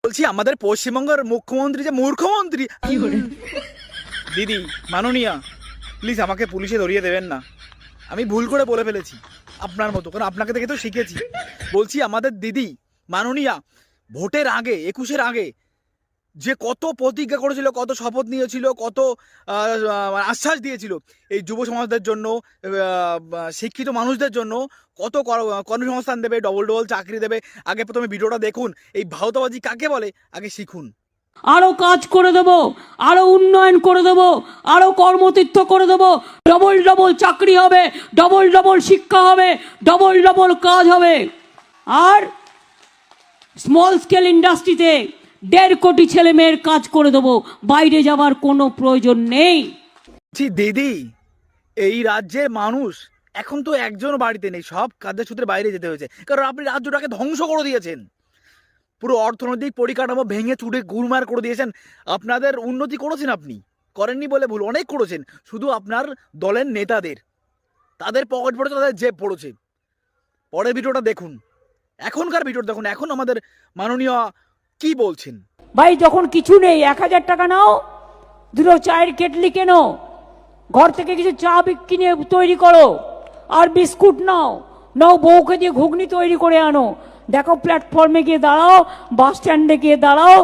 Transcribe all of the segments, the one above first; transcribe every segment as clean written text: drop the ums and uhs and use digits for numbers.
বলছি আমাদের পশ্চিমবঙ্গের মুখ্যমন্ত্রী যে মূর্খমন্ত্রী দিদি মাননীয়া, প্লিজ আমাকে পুলিশে ধরিয়ে দেবেন না, আমি ভুল করে বলে ফেলেছি আপনার মতো, কারণ আপনাকে দেখে তো শিখেছি। বলছি আমাদের দিদি মাননীয়া ভোটের আগে 21-এর আগে যে কত প্রতিজ্ঞা করেছিল, কত শপথ নিয়েছিল, কত আশ্বাস দিয়েছিল এই যুব সমাজদের জন্য, শিক্ষিত মানুষদের জন্য, কত কর্মসংস্থান দেবে, ডবল ডবল চাকরি দেবে। আগে প্রথমে ভিডিওটা দেখুন, এই ভাওতাবাজি কাকে বলে আগে শিখুন। আরো কাজ করে দেব, আরো উন্নয়ন করে দেব, আরো কর্মতীর্থ করে দেব, ডবল ডবল চাকরি হবে, ডবল ডবল শিক্ষা হবে, ডবল ডবল কাজ হবে। আর স্মল স্কেল ইন্ডাস্ট্রিতে 1.5 কোটি ছেলে মেয়ের কাজ করে দেবো, বাইরে যাবার কোনো প্রয়োজন নেই। দিদি এই রাজ্যের মানুষ এখন তো একজন বাড়িতে নেই, সব কাজের সূত্রে বাইরে যেতে হয়েছে, কারণ আপনি রাজ্যটাকে ধ্বংস করে দিয়েছেন, পুরো অর্থনৈতিক পরিকাঠামো ভেঙে চুটে গুড়মার করে দিয়েছেন। আপনাদের উন্নতি করেছেন, আপনি করেননি বলে ভুল, অনেক করেছেন, শুধু আপনার দলের নেতাদের তাদের পকেট পড়েছে, তাদের জেব পড়েছে। পরের ভিডিওটা দেখুন, এখনকার ভিডিওটা দেখুন, এখন আমাদের মাননীয় কি বলছেন। ভাই যখন কিছু নেই 1000 টাকা নাও, দুটো চায়ের কেটলি কেনো, ঘর থেকে কিছু চা কিনে তৈরি করো, আর বিস্কুট নাও, বউকে দিয়ে ঘুগনি তৈরি করে আনো, দেখো প্ল্যাটফর্মে গিয়ে দাঁড়াও, বাস স্ট্যান্ডে গিয়ে দাঁড়াও,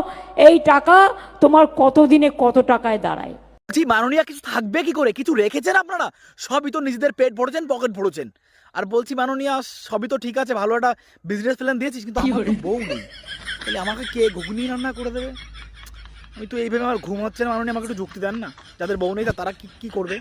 এই টাকা তোমার কত দিনে কত টাকায় দাঁড়ায়। মাননীয় কিছু থাকবে কি করে, কিছু রেখেছেন আপনারা? সবই তো নিজেদের পেট ভরেছেন, পকেট ভরেছেন। আর বলছি মাননীয় সবই তো ঠিক আছে, ভালো একটা বিজনেস প্ল্যান দিয়েছিস, কিন্তু আমার তো বউ নেই, তাহলে আমাকে কে ঘুগনি রান্না করে দেবে? আমি তো এইভাবে আমার ঘুম হচ্ছে না মাননীয়, আমাকে একটু যুক্তি দেন না, যাদের বউ নেই তারা কি করবে?